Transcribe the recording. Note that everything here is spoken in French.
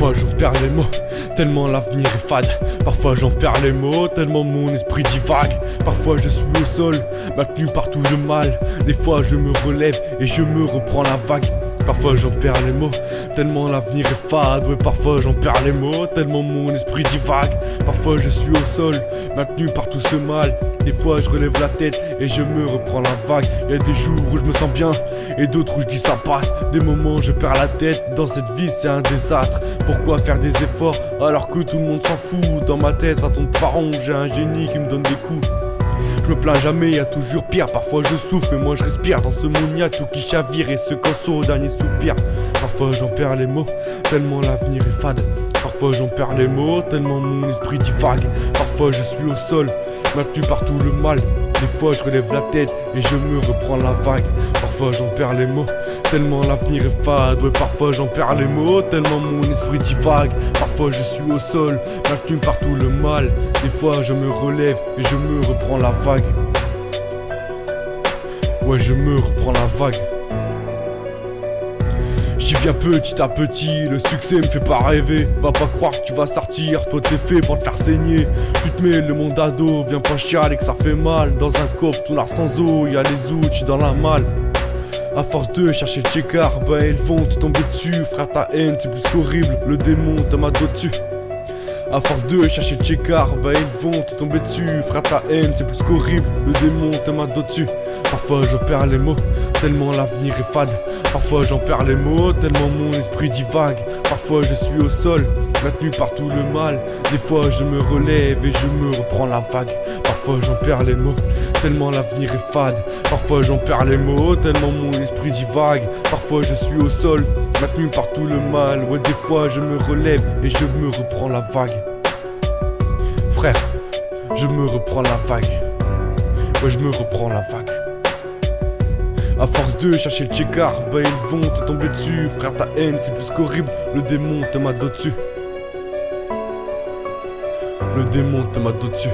Parfois j'en perds les mots, tellement l'avenir est fade. Parfois j'en perds les mots, tellement mon esprit divague. Parfois je suis au sol, maintenu par tout le mal. Des fois je me relève et je me reprends la vague. Parfois j'en perds les mots, tellement l'avenir est fade. Ouais, parfois j'en perds les mots, tellement mon esprit divague. Parfois je suis au sol, maintenu par tout ce mal. Des fois je relève la tête et je me reprends la vague. Y'a des jours où je me sens bien et d'autres où je dis ça passe. Des moments où je perds la tête, dans cette vie c'est un désastre. Pourquoi faire des efforts alors que tout le monde s'en fout? Dans ma tête ça tourne pas rond, j'ai un génie qui me donne des coups. Je me plains jamais, y'a toujours pire. Parfois je souffre mais moi je respire. Dans ce monde y'a tout qui chavire et ce canceau au dernier soupir. Parfois j'en perds les mots, tellement l'avenir est fade. Parfois j'en perds les mots, tellement mon esprit divague. Parfois je suis au sol, maintenu par tout le mal. Des fois je relève la tête et je me reprends la vague. Parfois j'en perds les mots, tellement l'avenir est fade. Ouais, parfois j'en perds les mots, tellement mon esprit divague. Parfois je suis au sol, maintenu par tout le mal. Des fois je me relève et je me reprends la vague. Ouais, je me reprends la vague. J'y viens petit à petit, le succès me fait pas rêver. Va pas croire que tu vas sortir, toi t'es fait pour te faire saigner. Tu te mets le monde à dos, viens pas chialer que ça fait mal. Dans un coffre tout noir sans eau, y'a les outils dans la malle. À force de chercher le checkar, bah ils vont te tomber dessus. Frère, ta haine c'est plus qu'horrible, le démon te m'a dos dessus. À force de chercher le checkar, bah ils vont te tomber dessus. Frère, ta haine c'est plus qu'horrible, le démon te m'a dos dessus. Parfois je perds les mots, tellement l'avenir est fade. Parfois j'en perds les mots, tellement mon esprit divague. Parfois je suis au sol, maintenu par tout le mal. Des fois je me relève et je me reprends la vague. Parfois j'en perds les mots, tellement l'avenir est fade. Parfois j'en perds les mots, tellement mon esprit divague. Parfois je suis au sol, maintenu par tout le mal. Ouais, des fois je me relève et je me reprends la vague. Frère, je me reprends la vague. Ouais, je me reprends la vague. À force de chercher le checkar, bah ils vont te tomber dessus. Frère, ta haine c'est plus qu'horrible, le démon te m'a dos dessus. Le démon te m'a dos dessus.